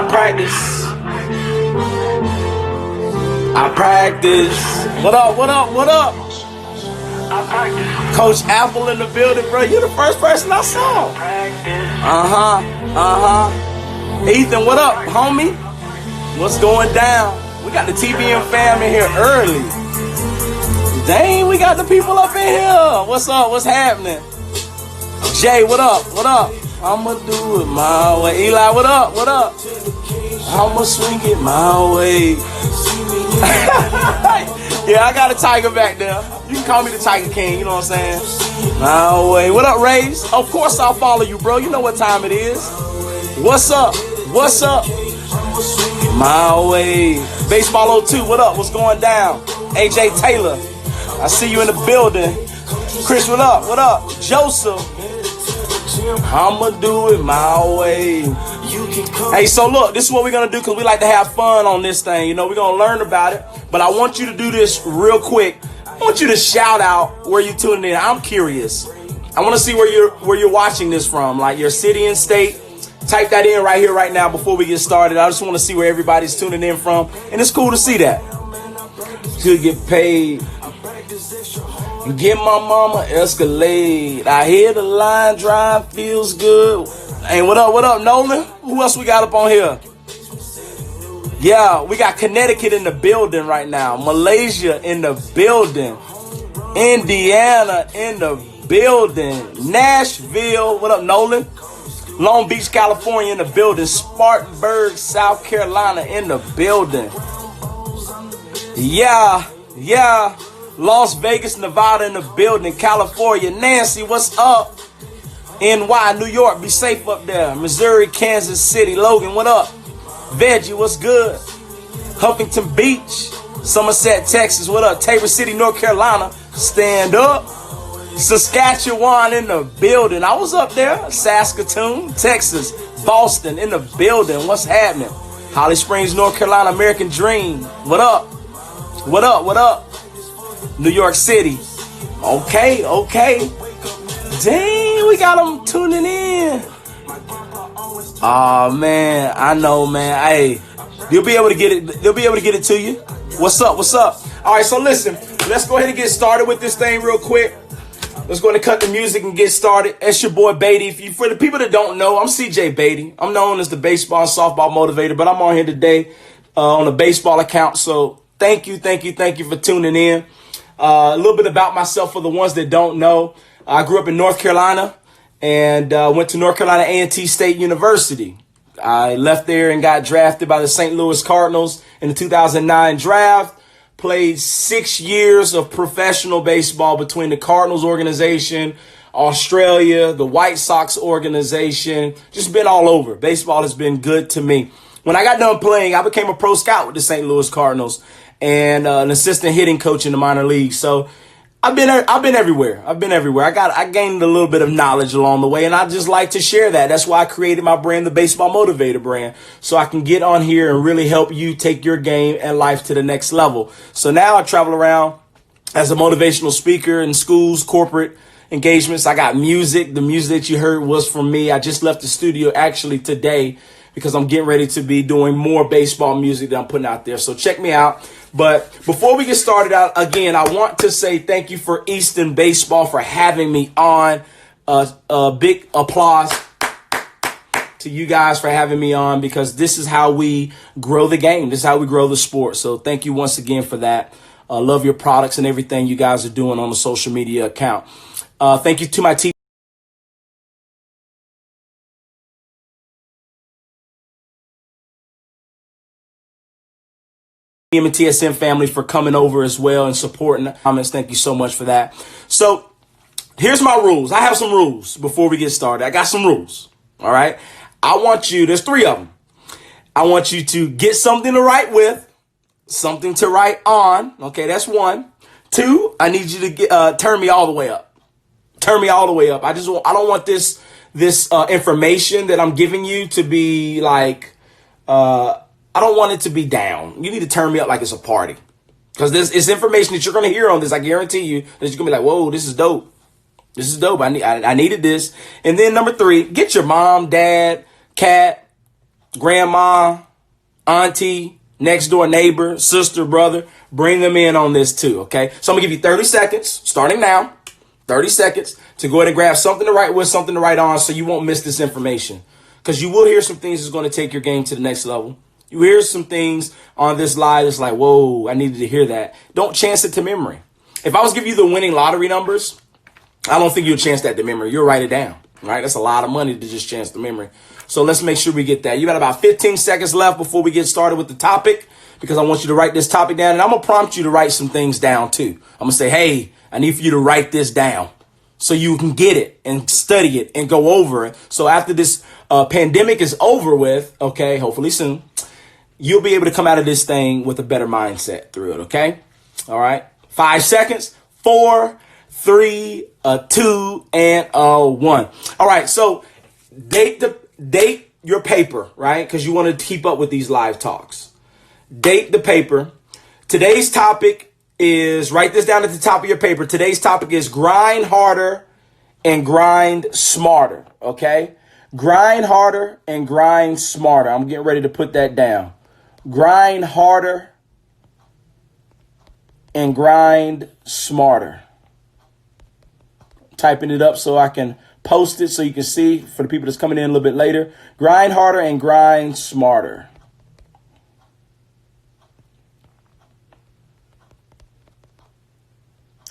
I practice. I practice. What up, what up, what up? I practice. Coach Apple in the building, bro. You're the first person I saw. Ethan, what up, homie? What's going down? We got the TBM fam in here early. Dang, we got the people up in here. What's up? What's happening? Jay, what up? What up? I'ma do it my way. Eli, what up? What up? I'ma swing it my way. Yeah, I got a tiger back there. You can call me the Tiger King, you know what I'm saying? My way. What up, Rays? Of course I'll follow you, bro. You know what time it is. What's up? What's up? My way. Baseball 02, what up? What's going down? AJ Taylor, I see you in the building. Chris, what up? What up? Joseph, I'ma do it my way. Hey, so look, this is what we're going to do because we like to have fun on this thing. You know, we're going to learn about it. But I want you to do this real quick. I want you to shout out where you're tuning in. I'm curious. I want to see where you're watching this from, like your city and state. Type that in right here, right now before we get started. I just want to see where everybody's tuning in from. And it's cool to see that. Could get paid. Get my mama Escalade. I hear the line drive feels good. Hey, what up, Nolan? Who else we got up on here? Yeah, we got Connecticut in the building right now. Malaysia in the building. Indiana in the building. Nashville, what up, Nolan? Long Beach, California in the building. Spartanburg, South Carolina in the building. Yeah. Las Vegas, Nevada in the building. California. Nancy, what's up? NY, New York, be safe up there. Missouri, Kansas City. Logan, what up? Veggie, what's good? Huffington Beach, Somerset, Texas, what up? Tabor City, North Carolina, stand up. Saskatchewan in the building. I was up there. Saskatoon, Texas. Boston in the building. What's happening? Holly Springs, North Carolina, American Dream. What up? What up? What up? New York City. Okay. Dang, we got them tuning in. Oh man, I know, man. Hey, they'll be able to get it. They'll be able to get it to you. What's up? All right, so listen, let's go ahead and get started with this thing real quick. Let's go ahead and cut the music and get started. It's your boy Beatty. For the people that don't know, I'm CJ Beatty. I'm known as the baseball and softball motivator, but I'm on here today on a baseball account. So thank you for tuning in. A little bit about myself for the ones that don't know. I grew up in North Carolina and went to North Carolina A&T State University. I left there and got drafted by the St. Louis Cardinals in the 2009 draft. Played 6 years of professional baseball between the Cardinals organization, Australia, the White Sox organization. Just been all over. Baseball has been good to me. When I got done playing, I became a pro scout with the St. Louis Cardinals and an assistant hitting coach in the minor leagues. So I've been everywhere. I gained a little bit of knowledge along the way, and I just like to share that. That's why I created my brand, the Baseball Motivator brand, so I can get on here and really help you take your game and life to the next level. So now I travel around as a motivational speaker in schools, corporate engagements. I got music. The music that you heard was from me. I just left the studio actually today because I'm getting ready to be doing more baseball music that I'm putting out there. So check me out. But before we get started out, again, I want to say thank you for Easton Baseball for having me on. A big applause to you guys for having me on, because this is how we grow the game. This is how we grow the sport. So thank you once again for that. Love your products and everything you guys are doing on the social media account. Thank you to my team. And TSM family for coming over as well and supporting the comments. Thank you so much for that. So here's my rules. I have some rules before we get started. I got some rules. All right. There's 3 of them. I want you to get something to write with, something to write on. Okay, that's 1. 2, I need you to turn me all the way up. Turn me all the way up. I don't want this information that I'm giving you to be like, I don't want it to be down. You need to turn me up like it's a party. Because it's information that you're going to hear on this. I guarantee you that you're going to be like, whoa, this is dope. This is dope. I needed this. And then number 3, get your mom, dad, cat, grandma, auntie, next door neighbor, sister, brother. Bring them in on this too, okay? So I'm going to give you 30 seconds, starting now, 30 seconds to go ahead and grab something to write with, something to write on so you won't miss this information. Because you will hear some things that's going to take your game to the next level. You hear some things on this live that's like, whoa, I needed to hear that. Don't chance it to memory. If I was giving you the winning lottery numbers, I don't think you'll chance that to memory. You'll write it down, right? That's a lot of money to just chance to memory. So let's make sure we get that. You got about 15 seconds left before we get started with the topic, because I want you to write this topic down, and I'm going to prompt you to write some things down too. I'm going to say, hey, I need for you to write this down so you can get it and study it and go over it. So after this pandemic is over with, okay, hopefully soon, you'll be able to come out of this thing with a better mindset through it, okay? All right. 5 seconds. 4, 3, 2, and 1. All right. So date your paper, right? Because you want to keep up with these live talks. Date the paper. Today's topic is, write this down at the top of your paper. Today's topic is grind harder and grind smarter, okay? Grind harder and grind smarter. I'm getting ready to put that down. Grind harder and grind smarter. Typing it up so I can post it so you can see for the people that's coming in a little bit later. Grind harder and grind smarter.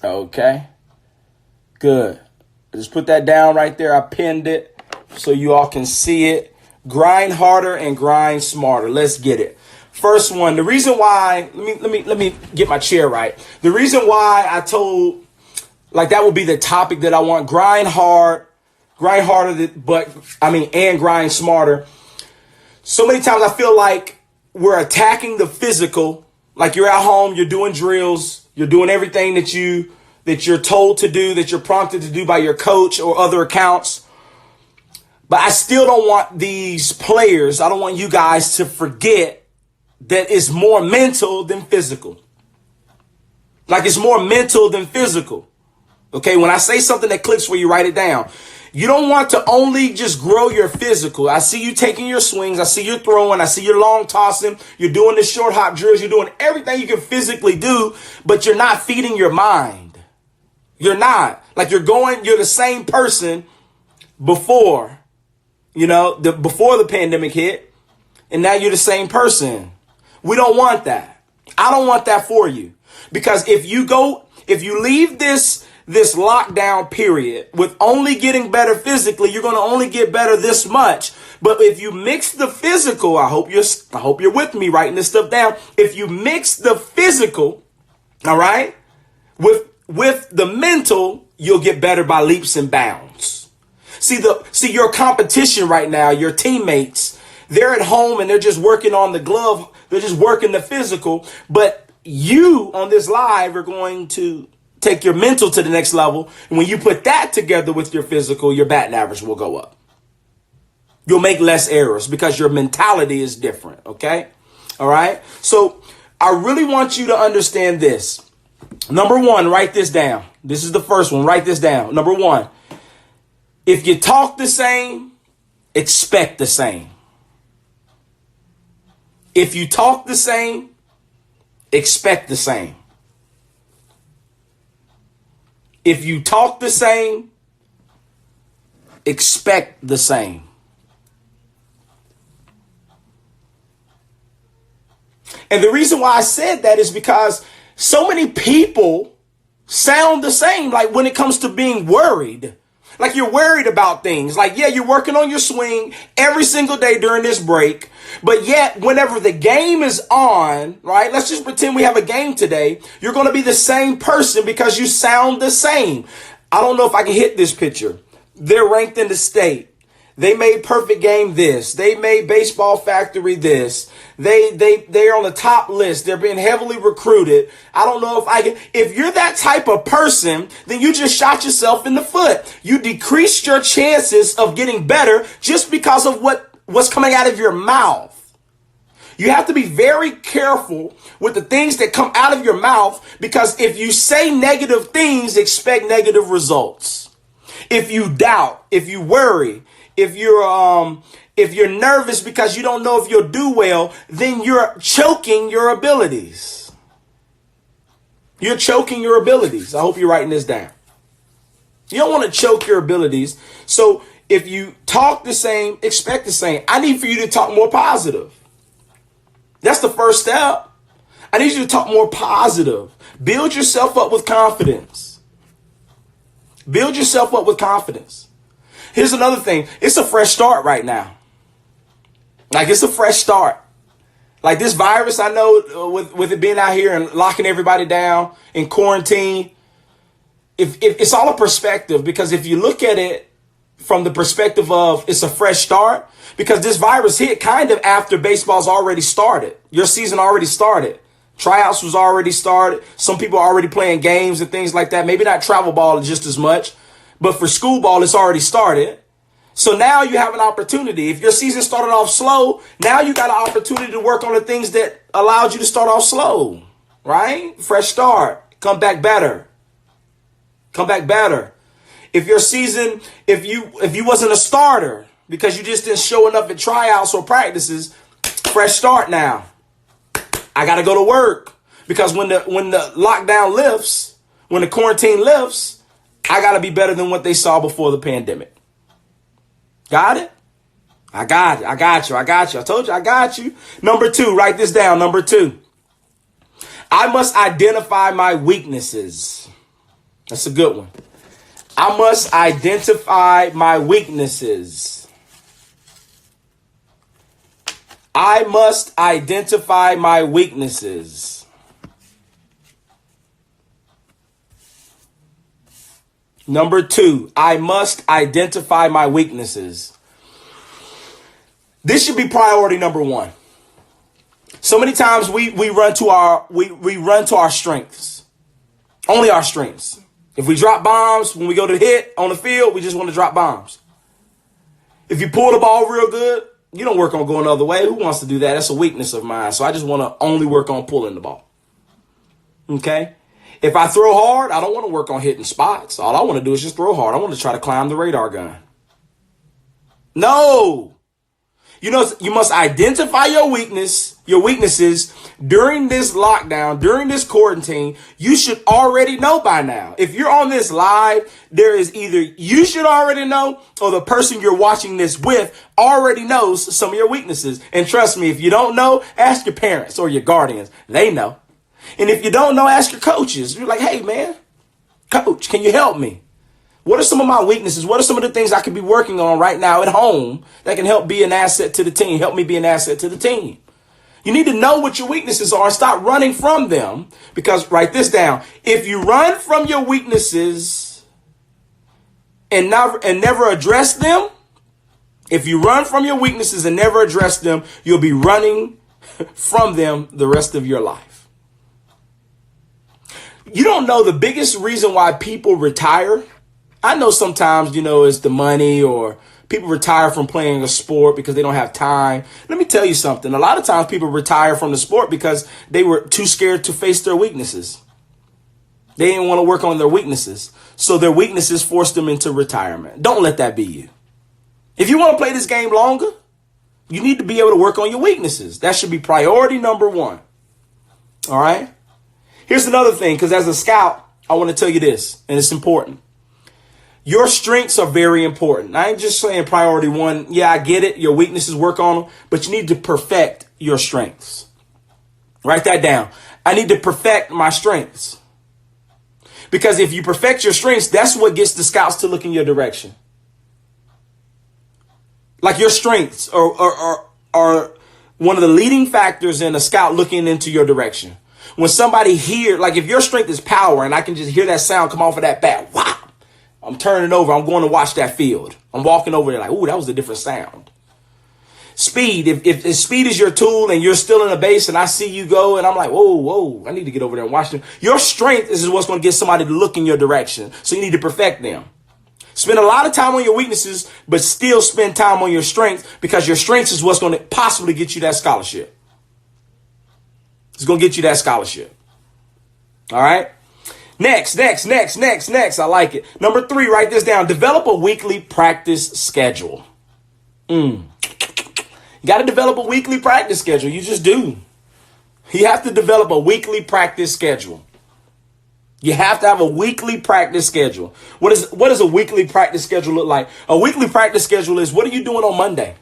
Okay. Good. Just put that down right there. I pinned it so you all can see it. Grind harder and grind smarter. Let's get it. First one, the reason why, let me get my chair right. The reason why I told, like, that would be the topic that I want. Grind harder, and grind smarter. So many times I feel like we're attacking the physical. Like, you're at home, you're doing drills, you're doing everything that you're told to do, that you're prompted to do by your coach or other accounts. But I still don't want these players, I don't want you guys to forget that it's more mental than physical. Like, it's more mental than physical. Okay, when I say something that clicks for you, write it down. You don't want to only just grow your physical. I see you taking your swings. I see you throwing. I see you long tossing. You're doing the short hop drills. You're doing everything you can physically do, but you're not feeding your mind. You're not. Like, you're the same person before, before the pandemic hit, and now you're the same person. We don't want that. I don't want that for you. Because if you leave this lockdown period with only getting better physically, you're going to only get better this much. But if you mix the physical, I hope you're with me writing this stuff down. If you mix the physical, all right, with the mental, you'll get better by leaps and bounds. See your competition right now, your teammates, they're at home and they're just working on the glove. They're just working the physical. But you on this live are going to take your mental to the next level. And when you put that together with your physical, your batting average will go up. You'll make less errors because your mentality is different. Okay. All right. So I really want you to understand this. Number one, write this down. This is the first one. Write this down. Number one, if you talk the same, expect the same. If you talk the same, expect the same. If you talk the same, expect the same. And the reason why I said that is because so many people sound the same. Like, when it comes to being worried, like, you're worried about things. Like, yeah, you're working on your swing every single day during this break. But yet, whenever the game is on, right, let's just pretend we have a game today, you're going to be the same person because you sound the same. I don't know if I can hit this picture. They're ranked in the state. They made Perfect Game this. They made Baseball Factory this. They're on the top list. They're being heavily recruited. I don't know if I can. If you're that type of person, then you just shot yourself in the foot. You decreased your chances of getting better just because of what's coming out of your mouth. You have to be very careful with the things that come out of your mouth, because if you say negative things, expect negative results. If you doubt, if you worry, if you're If you're nervous because you don't know if you'll do well, then you're choking your abilities. You're choking your abilities. I hope you're writing this down. You don't want to choke your abilities. So if you talk the same, expect the same. I need for you to talk more positive. That's the first step. I need you to talk more positive. Build yourself up with confidence. Build yourself up with confidence. Here's another thing. It's a fresh start right now. Like, it's a fresh start. Like, this virus, I know with it being out here and locking everybody down in quarantine, if it's all a perspective, because if you look at it from the perspective of it's a fresh start, because this virus hit kind of after baseball's already started. Your season already started. Tryouts was already started. Some people are already playing games and things like that. Maybe not travel ball just as much, but for school ball, it's already started. So now you have an opportunity. If your season started off slow, now you got an opportunity to work on the things that allowed you to start off slow, right? Fresh start. Come back better. Come back better. If your season, if you wasn't a starter because you just didn't show enough at tryouts or practices, fresh start now. I got to go to work because when the lockdown lifts, when the quarantine lifts, I got to be better than what they saw before the pandemic. Got it? I got you. I told you I got you. Number 2, write this down. Number 2, I must identify my weaknesses. That's a good one. I must identify my weaknesses. I must identify my weaknesses. Number 2, I must identify my weaknesses. This should be priority number 1. So many times we run to our strengths. Only our strengths. If we drop bombs, when we go to hit on the field, we just want to drop bombs. If you pull the ball real good, you don't work on going the other way. Who wants to do that? That's a weakness of mine. So I just want to only work on pulling the ball. Okay? If I throw hard, I don't want to work on hitting spots. All I want to do is just throw hard. I want to try to climb the radar gun. No. You must identify your weaknesses during this lockdown, during this quarantine. You should already know by now. If you're on this live, there is either you should already know or the person you're watching this with already knows some of your weaknesses. And trust me, if you don't know, ask your parents or your guardians. They know. And if you don't know, ask your coaches. You're like, hey, man, coach, can you help me? What are some of my weaknesses? What are some of the things I could be working on right now at home that can help be an asset to the team? Help me be an asset to the team. You need to know what your weaknesses are and stop running from them, because write this down. If you run from your weaknesses and never address them, if you run from your weaknesses and never address them, you'll be running from them the rest of your life. You don't know the biggest reason why people retire. I know sometimes, it's the money, or people retire from playing a sport because they don't have time. Let me tell you something. A lot of times people retire from the sport because they were too scared to face their weaknesses. They didn't want to work on their weaknesses. So their weaknesses forced them into retirement. Don't let that be you. If you want to play this game longer, you need to be able to work on your weaknesses. That should be priority number 1. All right. Here's another thing, because as a scout, I want to tell you this, and it's important. Your strengths are very important. I ain't just saying priority 1. Yeah, I get it. Your weaknesses, work on them, but you need to perfect your strengths. Write that down. I need to perfect my strengths. Because if you perfect your strengths, that's what gets the scouts to look in your direction. Like, your strengths are one of the leading factors in a scout looking into your direction. When somebody like if your strength is power and I can just hear that sound come off of that bat, wow, I'm turning over. I'm going to watch that field. I'm walking over there like, ooh, that was a different sound. Speed. If speed is your tool and you're still in a base and I see you go and I'm like, whoa, I need to get over there and watch them. Your strength is what's going to get somebody to look in your direction. So you need to perfect them. Spend a lot of time on your weaknesses, but still spend time on your strengths, because your strengths is what's going to possibly get you that scholarship. It's going to get you that scholarship. All right. Next. I like it. Number 3, write this down. Develop a weekly practice schedule. You got to develop a weekly practice schedule. You just do. You have to develop a weekly practice schedule. You have to have a weekly practice schedule. What does a weekly practice schedule look like? A weekly practice schedule is, what are you doing on Monday?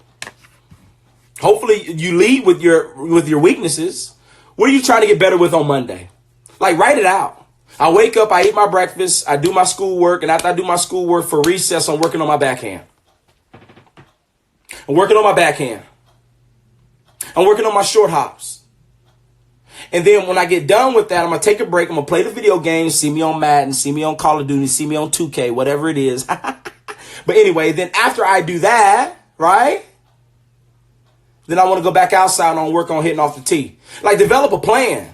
Hopefully you lead with your weaknesses. What are you trying to get better with on Monday? Like, write it out. I wake up, I eat my breakfast, I do my schoolwork, and after I do my schoolwork for recess, I'm working on my backhand. I'm working on my backhand. I'm working on my short hops. And then when I get done with that, I'm going to take a break. I'm going to play the video games, see me on Madden, see me on Call of Duty, see me on 2K, whatever it is. But anyway, then after I do that, right? Then I want to go back outside and I'll work on hitting off the tee. Like, develop a plan.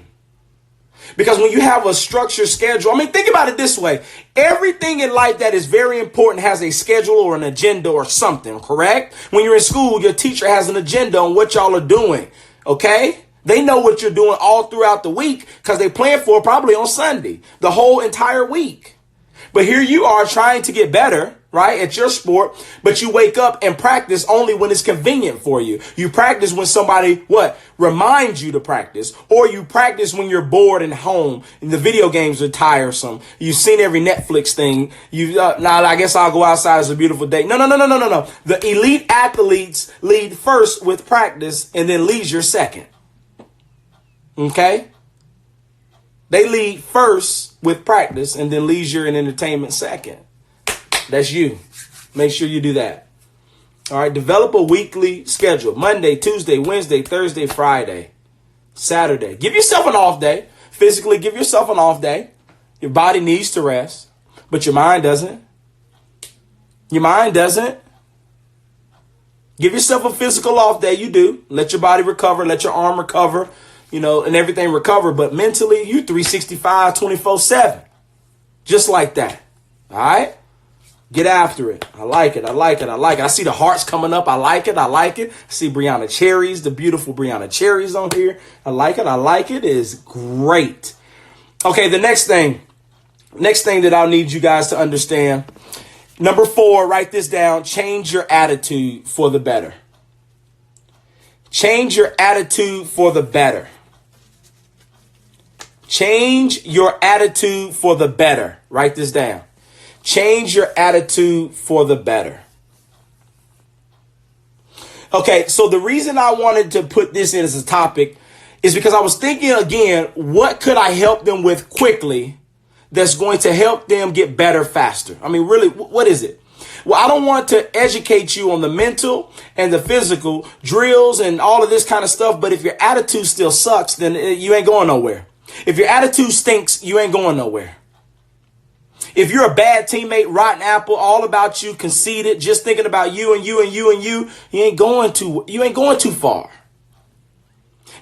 Because when you have a structured schedule, I mean, think about it this way. Everything in life that is very important has a schedule or an agenda or something, correct? When you're in school, your teacher has an agenda on what y'all are doing, okay? They know what you're doing all throughout the week because they plan for it probably on Sunday, the whole entire week. But here you are trying to get better, right, at your sport, but you wake up and practice only when it's convenient for you. You practice when somebody, reminds you to practice, or you practice when you're bored and home and the video games are tiresome. You've seen every Netflix thing. I guess I'll go outside. It's a beautiful day. No. The elite athletes lead first with practice and then leisure second. Okay? They lead first with practice and then leisure and entertainment second. That's you. Make sure you do that. All right. Develop a weekly schedule. Monday, Tuesday, Wednesday, Thursday, Friday, Saturday. Give yourself an off day. Physically, give yourself an off day. Your body needs to rest, but your mind doesn't. Your mind doesn't. Give yourself a physical off day. You do. Let your body recover. Let your arm recover. And everything recover. But mentally, you 365, 24/7. Just like that. All right? Get after it. I like it. I see the hearts coming up. I like it. I see Brianna Cherries, the beautiful Brianna Cherries on here. I like it. It is great. Okay, the next thing that I'll need you guys to understand. Number 4, write this down. Change your attitude for the better. Change your attitude for the better. Change your attitude for the better. Write this down. Change your attitude for the better. Okay, so the reason I wanted to put this in as a topic is because I was thinking again, what could I help them with quickly that's going to help them get better faster? I mean, really, what is it? Well, I don't want to educate you on the mental and the physical drills and all of this kind of stuff, but if your attitude still sucks, then you ain't going nowhere. If your attitude stinks, you ain't going nowhere. If you're a bad teammate, rotten apple, all about you, conceited, just thinking about you and you and you and you ain't going too far.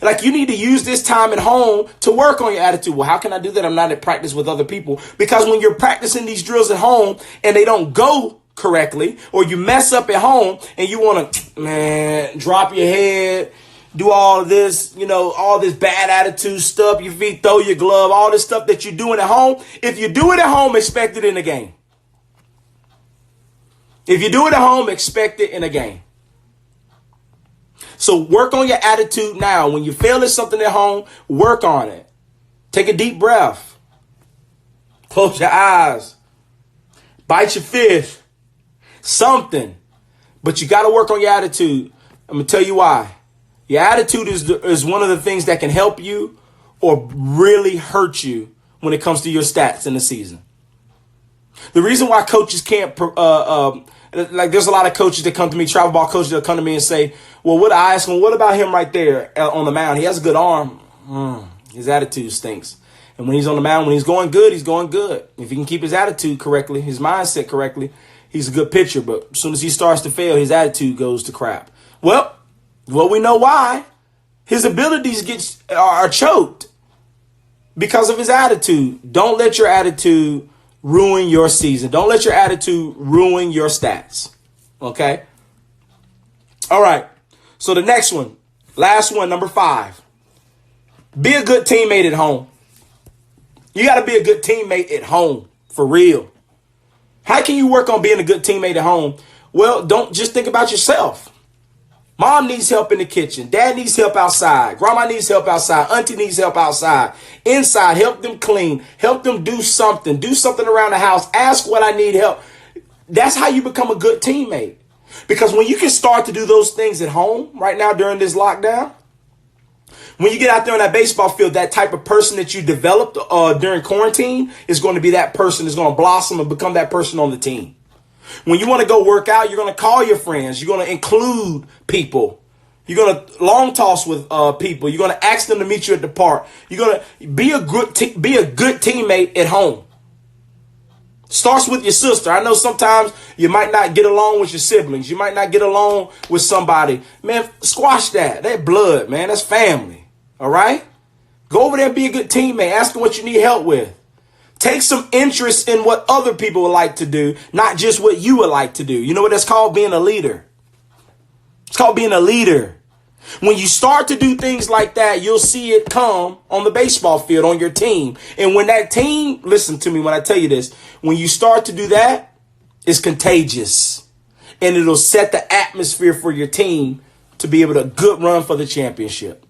Like, you need to use this time at home to work on your attitude. Well, how can I do that? I'm not at practice with other people. Because when you're practicing these drills at home and they don't go correctly, or you mess up at home and you want to, drop your head, do all of this, all this bad attitude stuff, your feet, throw your glove, all this stuff that you're doing at home. If you do it at home, expect it in the game. If you do it at home, expect it in a game. So work on your attitude now. When you fail at something at home, work on it. Take a deep breath. Close your eyes. Bite your fish. Something. But you got to work on your attitude. I'm going to tell you why. Your attitude is one of the things that can help you or really hurt you when it comes to your stats in the season. The reason why coaches can't, there's a lot of coaches that come to me, travel ball coaches that come to me and say, well, I ask them, what about him right there on the mound? He has a good arm. His attitude stinks. And when he's on the mound, when he's going good, he's going good. If he can keep his attitude correctly, his mindset correctly, he's a good pitcher. But as soon as he starts to fail, his attitude goes to crap. Well, we know why. His abilities are choked because of his attitude. Don't let your attitude ruin your season. Don't let your attitude ruin your stats. Okay? All right. So the next one, last one, number 5. Be a good teammate at home. You got to be a good teammate at home, for real. How can you work on being a good teammate at home? Well, don't just think about yourself. Mom needs help in the kitchen. Dad needs help outside. Grandma needs help outside. Auntie needs help outside. Inside, help them clean. Help them do something. Do something around the house. Ask what I need help. That's how you become a good teammate. Because when you can start to do those things at home right now during this lockdown, when you get out there on that baseball field, that type of person that you developed during quarantine is going to be that person that's going to blossom and become that person on the team. When you want to go work out, you're going to call your friends. You're going to include people. You're going to long toss with people. You're going to ask them to meet you at the park. You're going to be a good teammate at home. Starts with your sister. I know sometimes you might not get along with your siblings. You might not get along with somebody. Man, squash that. That's blood, man. That's family. All right? Go over there and be a good teammate. Ask them what you need help with. Take some interest in what other people would like to do, not just what you would like to do. You know what that's called? Being a leader. It's called being a leader. When you start to do things like that, you'll see it come on the baseball field, on your team. And when that team, listen to me when I tell you this, when you start to do that, it's contagious. And it'll set the atmosphere for your team to be able to good run for the championship.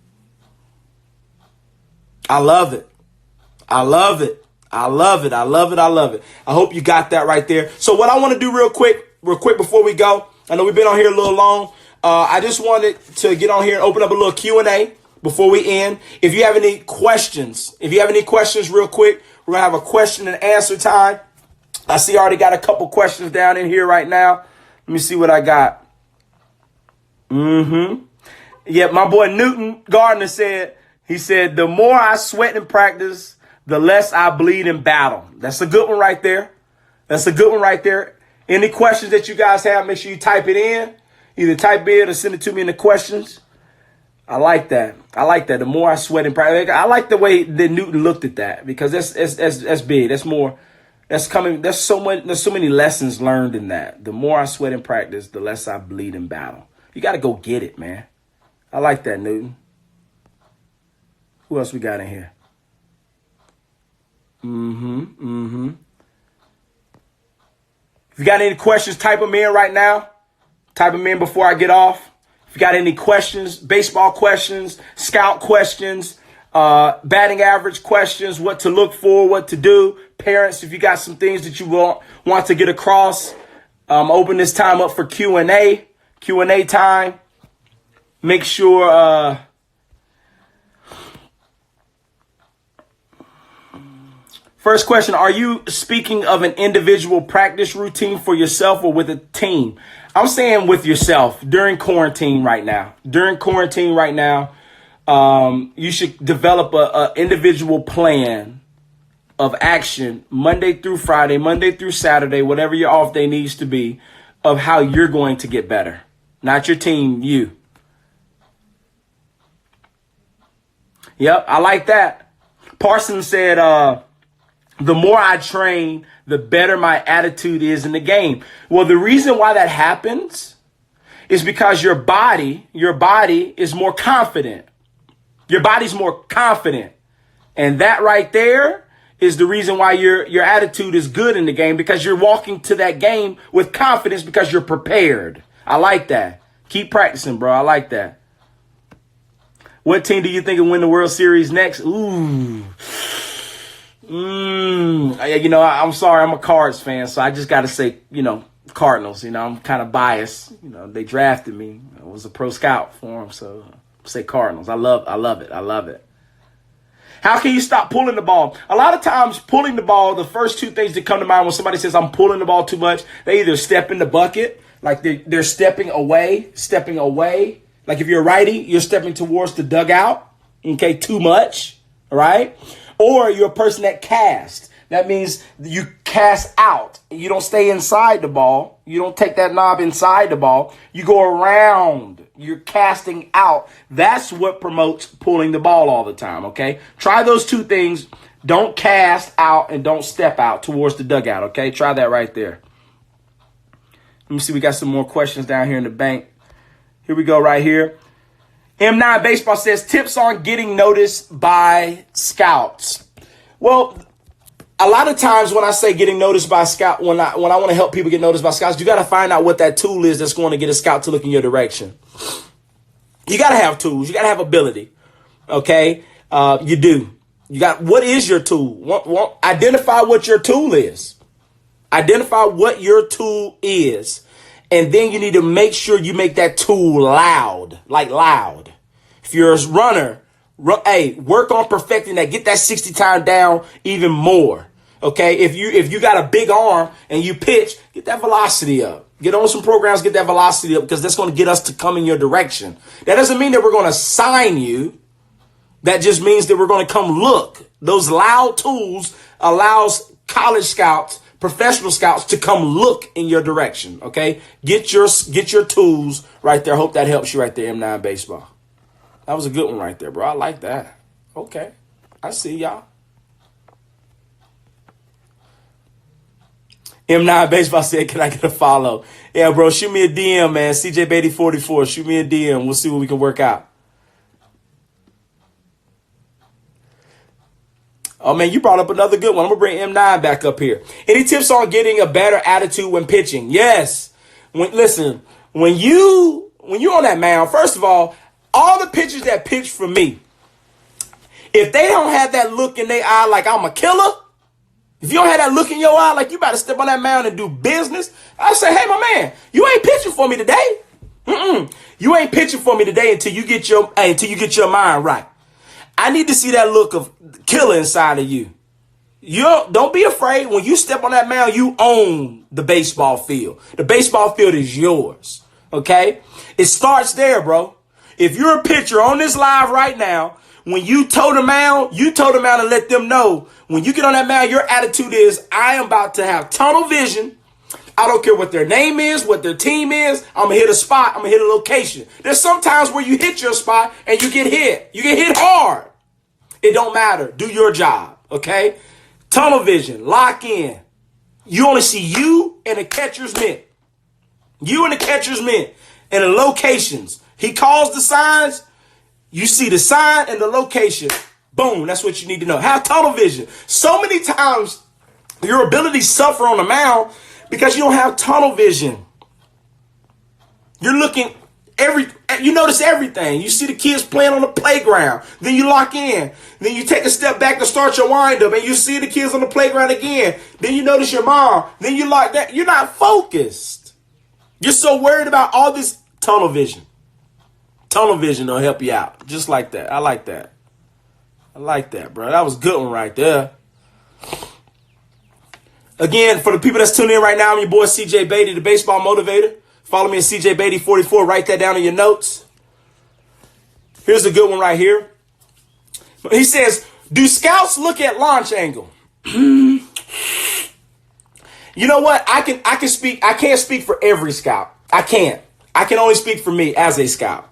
I love it. I love it. I love it. I love it. I love it. I hope you got that right there. So what I want to do real quick before we go, I know we've been on here a little long. I just wanted to get on here and open up a little Q&A before we end. If you have any questions real quick, we're going to have a question and answer time. I see I already got a couple questions down in here right now. Let me see what I got. Yeah, my boy Newton Gardner said, the more I sweat in practice, the less I bleed in battle. That's a good one right there. Any questions that you guys have, make sure you type it in. Either type it or send it to me in the questions. I like that. The more I sweat in practice. I like the way that Newton looked at that, because that's big. That's more. That's coming. There's so many lessons learned in that. The more I sweat in practice, the less I bleed in battle. You got to go get it, man. I like that, Newton. Who else we got in here? If you got any questions, type them in right now. Type them in before I get off. If you got any questions, baseball questions, scout questions, batting average questions, what to look for, what to do. Parents, if you got some things that you want to get across, open this time up for Q&A time. Make sure first question, are you speaking of an individual practice routine for yourself or with a team? I'm saying with yourself during quarantine right now. You should develop a individual plan of action Monday through Friday, Monday through Saturday, whatever your off day needs to be, of how you're going to get better. Not your team, you. Yep, I like that. Parsons said, the more I train, the better my attitude is in the game. Well, the reason why that happens is because your body is more confident. Your body's more confident. And that right there is the reason why your attitude is good in the game, because you're walking to that game with confidence because you're prepared. I like that. Keep practicing, bro. I like that. What team do you think will win the World Series next? Ooh. I'm sorry. I'm a Cards fan, so I just got to say, Cardinals. I'm kind of biased. They drafted me. I was a pro scout for them, so I'll say Cardinals. I love it. How can you stop pulling the ball? A lot of times pulling the ball, the first two things that come to mind when somebody says I'm pulling the ball too much, they either step in the bucket, like they're stepping away. Like if you're a righty, you're stepping towards the dugout, okay, too much, all right? Or you're a person that casts. That means you cast out. You don't stay inside the ball. You don't take that knob inside the ball. You go around. You're casting out. That's what promotes pulling the ball all the time, okay? Try those two things. Don't cast out and don't step out towards the dugout, okay? Try that right there. Let me see. We got some more questions down here in the bank. Here we go right here. M9 Baseball says, tips on getting noticed by scouts. Well, a lot of times when I say getting noticed by scout, when I want to help people get noticed by scouts, you got to find out what that tool is that's going to get a scout to look in your direction. You got to have tools. You got to have ability. Okay. You do. What is your tool? Identify what your tool is. Identify what your tool is. And then you need to make sure you make that tool loud, like loud. If you're a runner, work on perfecting that. Get that 60 time down even more. Okay. If you got a big arm and you pitch, get that velocity up. Get on some programs, get that velocity up, because that's going to get us to come in your direction. That doesn't mean that we're going to sign you. That just means that we're going to come look. Those loud tools allows college scouts, professional scouts to come look in your direction. Okay. Get your tools right there. Hope that helps you right there, M9 Baseball. That was a good one right there, bro. I like that. Okay. I see y'all. M9 Baseball said, can I get a follow? Yeah, bro, shoot me a DM, man. CJ Beatty 44. Shoot me a DM. We'll see what we can work out. Oh, man, you brought up another good one. I'm going to bring M9 back up here. Any tips on getting a better attitude when pitching? Yes. When you're on that mound, first of all the pitchers that pitch for me, if they don't have that look in their eye like I'm a killer, if you don't have that look in your eye like you about to step on that mound and do business, I say, hey, my man, you ain't pitching for me today. You ain't pitching for me today until you get your mind right. I need to see that look of killer inside of you. Don't be afraid. When you step on that mound, you own the baseball field. The baseball field is yours. Okay? It starts there, bro. If you're a pitcher on this live right now, when you toe the mound and let them know, when you get on that mound, your attitude is, I am about to have tunnel vision. I don't care what their name is, what their team is. I'm going to hit a spot. I'm going to hit a location. There's sometimes where you hit your spot and you get hit. You get hit hard. It don't matter. Do your job. Okay? Tunnel vision. Lock in. You only see you and the catcher's mitt. You and the catcher's mitt. And the locations. He calls the signs. You see the sign and the location. Boom. That's what you need to know. Have tunnel vision. So many times your abilities suffer on the mound because you don't have tunnel vision. You're looking you notice everything. You see the kids playing on the playground. Then you lock in. Then you take a step back to start your windup and you see the kids on the playground again. Then you notice your mom. Then you lock that. You're not focused. You're so worried about all this tunnel vision. Tunnel vision will help you out. Just like that. I like that. I like that, bro. That was a good one right there. Again, for the people that's tuning in right now, I'm your boy CJ Beatty, the baseball motivator. Follow me at CJ Beatty 44. Write that down in your notes. Here's a good one right here. He says, do scouts look at launch angle? You know what? I can't speak for every scout. I can't. I can only speak for me as a scout.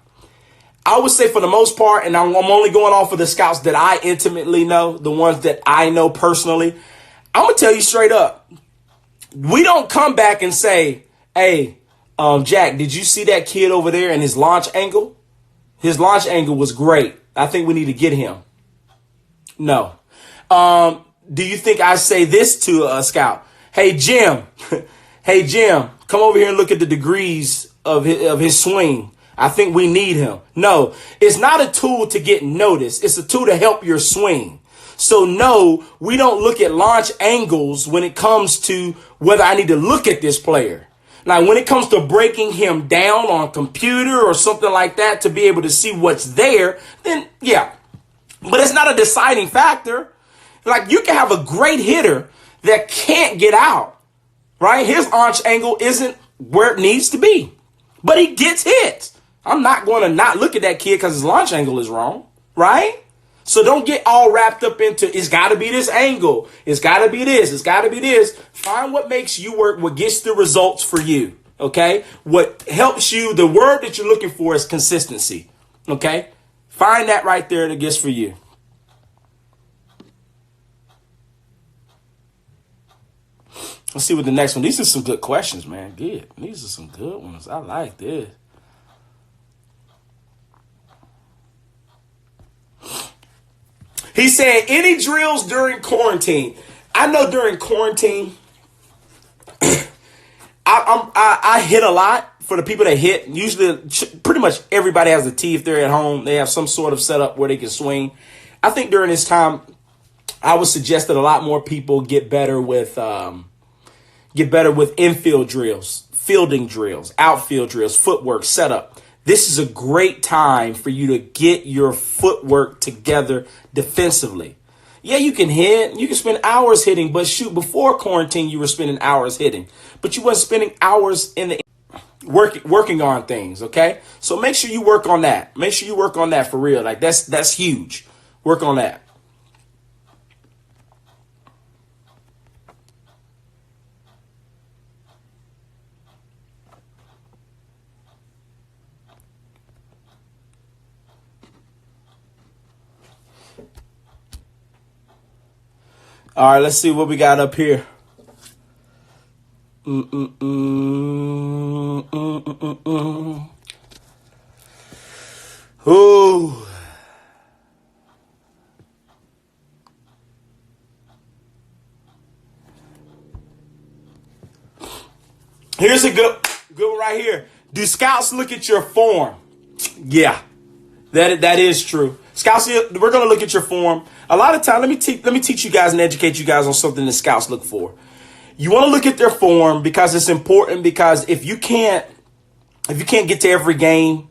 I would say for the most part, and I'm only going off of the scouts that I intimately know, the ones that I know personally. I'm going to tell you straight up. We don't come back and say, hey, Jack, did you see that kid over there and his launch angle? His launch angle was great. I think we need to get him. No. Do you think I say this to a scout? Hey, Jim. Hey, Jim, come over here and look at the degrees of his swing. I think we need him. No, it's not a tool to get noticed. It's a tool to help your swing. So no, we don't look at launch angles when it comes to whether I need to look at this player. Now, when it comes to breaking him down on computer or something like that to be able to see what's there, then yeah. But it's not a deciding factor. Like, you can have a great hitter that can't get out, right? His launch angle isn't where it needs to be, but he gets hit. I'm not going to not look at that kid because his launch angle is wrong, right? So don't get all wrapped up into, it's got to be this angle. It's got to be this. It's got to be this. Find what makes you work, what gets the results for you, okay? What helps you, the word that you're looking for is consistency, okay? Find that right there that gets for you. Let's see what the next one. These are some good questions, man. Good. These are some good ones. I like this. He said, any drills during quarantine? I know during quarantine, I hit a lot for the people that hit. Usually, pretty much everybody has a tee if they're at home. They have some sort of setup where they can swing. I think during this time, I would suggest that a lot more people get better with infield drills, fielding drills, outfield drills, footwork, setup. This is a great time for you to get your footwork together defensively. Yeah, you can hit, you can spend hours hitting, but shoot, before quarantine, you were spending hours hitting, but you weren't spending hours in the working on things. Okay. So make sure you work on that. Make sure you work on that for real. Like that's huge. Work on that. All right, let's see what we got up here. Ooh. Here's a good one right here. Do scouts look at your form? Yeah, that is true. Scouts, we're going to look at your form. A lot of time, let me teach you guys and educate you guys on something that scouts look for. You want to look at their form because it's important, because if you can't get to every game,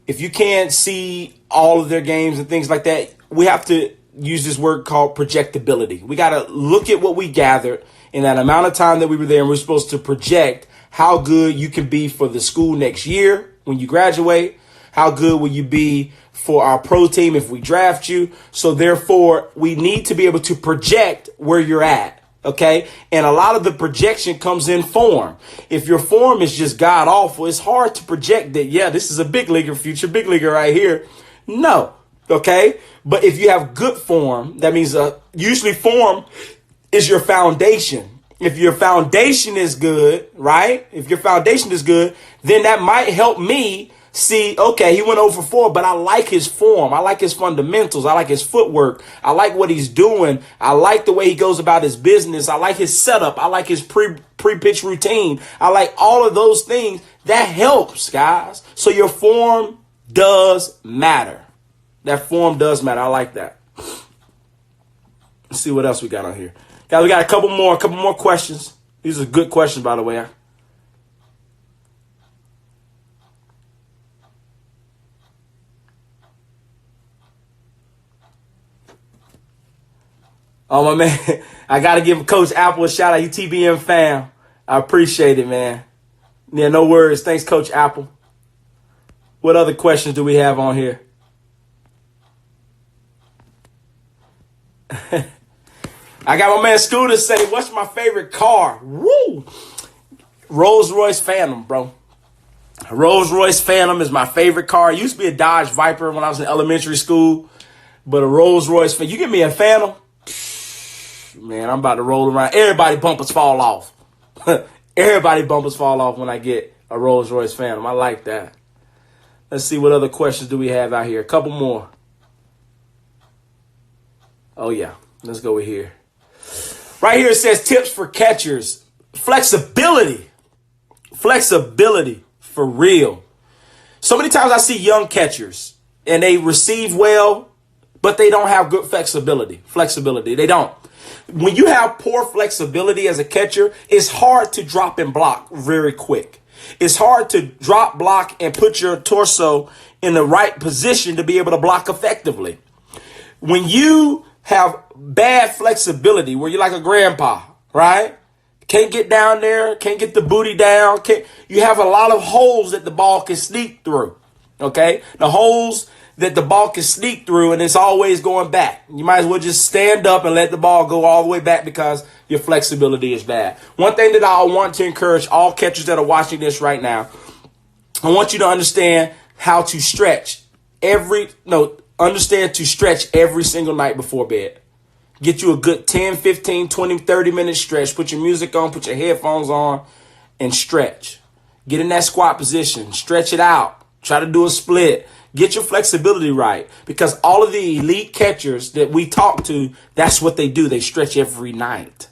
if you can't see all of their games and things like that, we have to use this word called projectability. We got to look at what we gathered in that amount of time that we were there, and we're supposed to project how good you can be for the school next year when you graduate. How good will you be for our pro team if we draft you? So therefore, we need to be able to project where you're at. Okay. And a lot of the projection comes in form. If your form is just god awful, it's hard to project that, yeah, this is a big leaguer, future big leaguer right here. No. Okay. But if you have good form, that means usually form is your foundation. If your foundation is good, right? If your foundation is good, then that might help me see, okay, he went over 4, but I like his form. I like his fundamentals. I like his footwork. I like what he's doing. I like the way he goes about his business. I like his setup. I like his pre-pitch routine. I like all of those things. That helps, guys. So your form does matter. That form does matter. I like that. Let's see what else we got on here. Guys, we got a couple more questions. These are good questions, by the way. Oh, my man, I got to give Coach Apple a shout out. You TBM fam. I appreciate it, man. Yeah, no worries. Thanks, Coach Apple. What other questions do we have on here? I got my man Scooter say, what's my favorite car? Woo! Rolls Royce Phantom, bro. Rolls Royce Phantom is my favorite car. It used to be a Dodge Viper when I was in elementary school, but a Rolls Royce Phantom. You give me a Phantom, man, I'm about to roll around. Everybody bumpers fall off. Everybody bumpers fall off when I get a Rolls Royce Phantom. I like that. Let's see what other questions do we have out here. A couple more. Oh, yeah. Let's go here. Right here it says tips for catchers. Flexibility. Flexibility for real. So many times I see young catchers and they receive well, but they don't have good flexibility. They don't. When you have poor flexibility as a catcher, it's hard to drop and block very quick. It's hard to drop, block, and put your torso in the right position to be able to block effectively. When you have bad flexibility, where you're like a grandpa, right? Can't get down there, can't get the booty down. You have a lot of holes that the ball can sneak through, okay? The holes that the ball can sneak through, and it's always going back. You might as well just stand up and let the ball go all the way back because your flexibility is bad. One thing that I want to encourage all catchers that are watching this right now, I want you to understand how to stretch understand to stretch every single night before bed. Get you a good 10, 15, 20, 30-minute stretch. Put your music on, put your headphones on, and stretch. Get in that squat position. Stretch it out. Try to do a split. Get your flexibility right, because all of the elite catchers that we talk to, that's what they do. They stretch every night.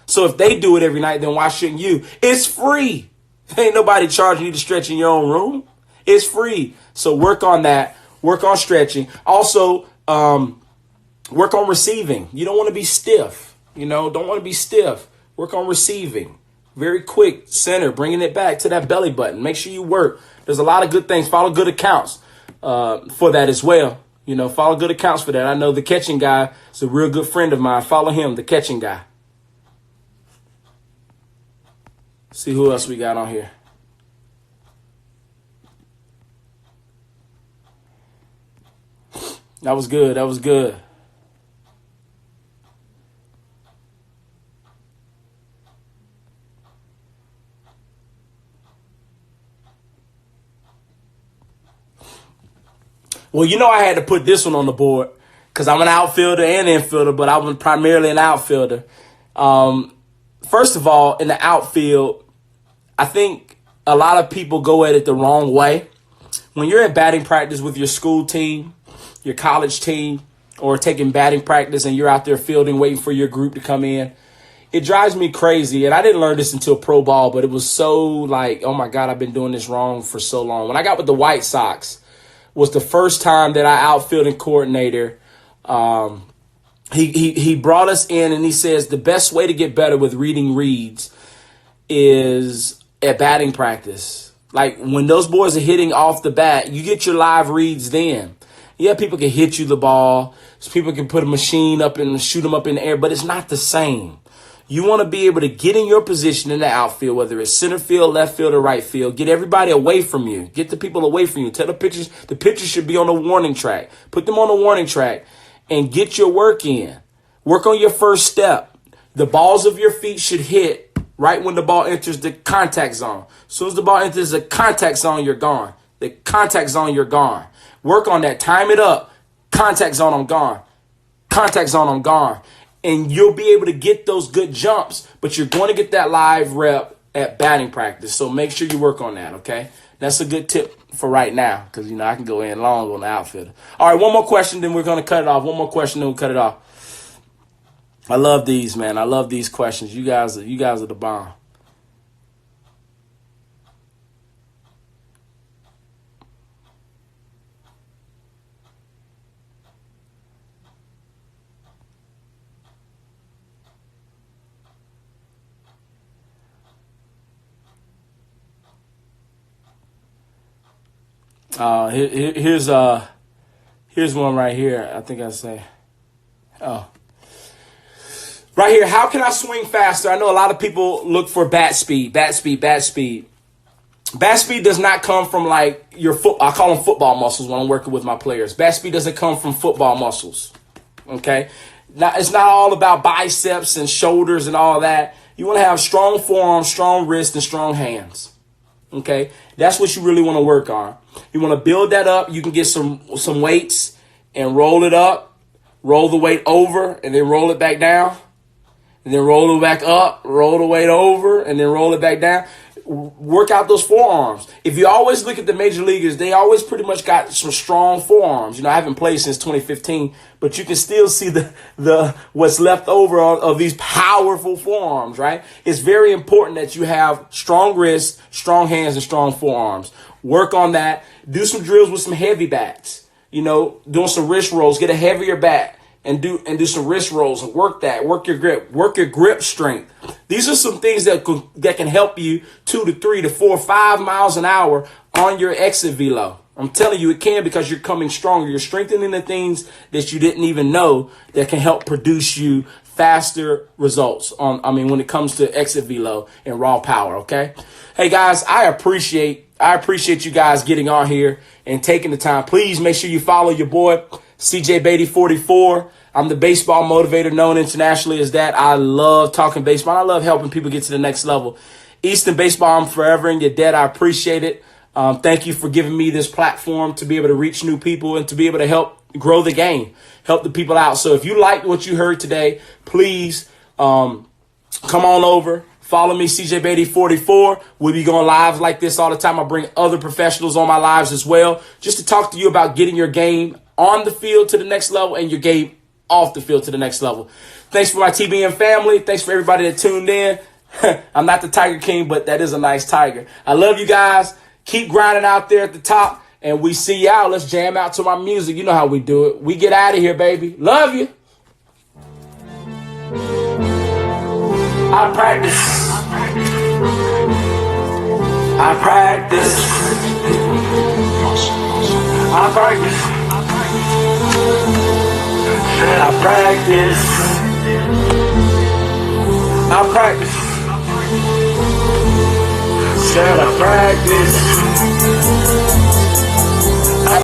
So if they do it every night, then why shouldn't you? It's free. Ain't nobody charging you to stretch in your own room. It's free. So work on that. Work on stretching. Also, work on receiving. You don't want to be stiff. Don't want to be stiff. Work on receiving. Very quick, center, bringing it back to that belly button. Make sure you work. There's a lot of good things. Follow good accounts for that as well. Follow good accounts for that. I know the catching guy is a real good friend of mine. Follow him, the catching guy. See who else we got on here. That was good. That was good. Well, I had to put this one on the board because I'm an outfielder and infielder, but I'm primarily an outfielder. First of all, in the outfield, I think a lot of people go at it the wrong way. When you're at batting practice with your school team, your college team, or taking batting practice and you're out there fielding, waiting for your group to come in, it drives me crazy. And I didn't learn this until pro ball, but it was so like, oh my God, I've been doing this wrong for so long. When I got with the White Sox, was the first time that our outfielding coordinator, he brought us in and he says the best way to get better with reading reads is at batting practice. Like when those boys are hitting off the bat, you get your live reads then. Yeah, people can hit you the ball. People can put a machine up and shoot them up in the air, but it's not the same. You want to be able to get in your position in the outfield, whether it's center field, left field, or right field. Get everybody away from you. Get the people away from you. Tell the pitchers should be on the warning track. Put them on the warning track and get your work in. Work on your first step. The balls of your feet should hit right when the ball enters the contact zone. As soon as the ball enters the contact zone, you're gone. The contact zone, you're gone. Work on that. Time it up. Contact zone, I'm gone. Contact zone, I'm gone. And you'll be able to get those good jumps, but you're going to get that live rep at batting practice. So make sure you work on that, okay? That's a good tip for right now because, I can go in long on the outfielder. All right, one more question, then we're going to cut it off. One more question, then we'll cut it off. I love these, man. I love these questions. You guys are the bomb. Here's one right here. I think I say, right here. How can I swing faster? I know a lot of people look for bat speed. Bat speed does not come from like your foot. I call them football muscles when I'm working with my players. Bat speed doesn't come from football muscles. Okay, it's not all about biceps and shoulders and all that. You want to have strong forearms, strong wrists, and strong hands. Okay, that's what you really want to work on. You want to build that up. You can get some weights and roll it up, roll the weight over, and then roll it back down, and then roll it back up, roll the weight over, and then roll it back down. Work out those forearms. If you always look at the major leaguers, they always pretty much got some strong forearms. I haven't played since 2015, but you can still see the what's left over of these powerful forearms, right? It's very important that you have strong wrists, strong hands, and strong forearms. Work on that. Do some drills with some heavy bats. Doing some wrist rolls. Get a heavier bat and do some wrist rolls and work that. Work your grip. Work your grip strength. These are some things that can help you 2 to 3 to 4, 5 miles an hour on your exit velo. I'm telling you, it can because you're coming stronger. You're strengthening the things that you didn't even know that can help produce you faster results when it comes to exit velo and raw power. Okay. Hey guys, I appreciate you guys getting on here and taking the time. Please make sure you follow your boy, CJ Beatty 44. I'm the baseball motivator known internationally as that. I love talking baseball. I love helping people get to the next level. Easton Baseball, I'm forever in your debt. I appreciate it. Thank you for giving me this platform to be able to reach new people and to be able to help grow the game, help the people out. So if you like what you heard today, please come on over. Follow me, CJ Beatty 44. We'll be going live like this all the time. I bring other professionals on my lives as well, just to talk to you about getting your game on the field to the next level and your game off the field to the next level. Thanks for my TBN family. Thanks for everybody that tuned in. I'm not the Tiger King, but that is a nice tiger. I love you guys. Keep grinding out there at the top, and we see y'all. Let's jam out to my music. You know how we do it. We get out of here, baby. Love you. I practice. I practice. I practice. I practice. I practice. Said I practice.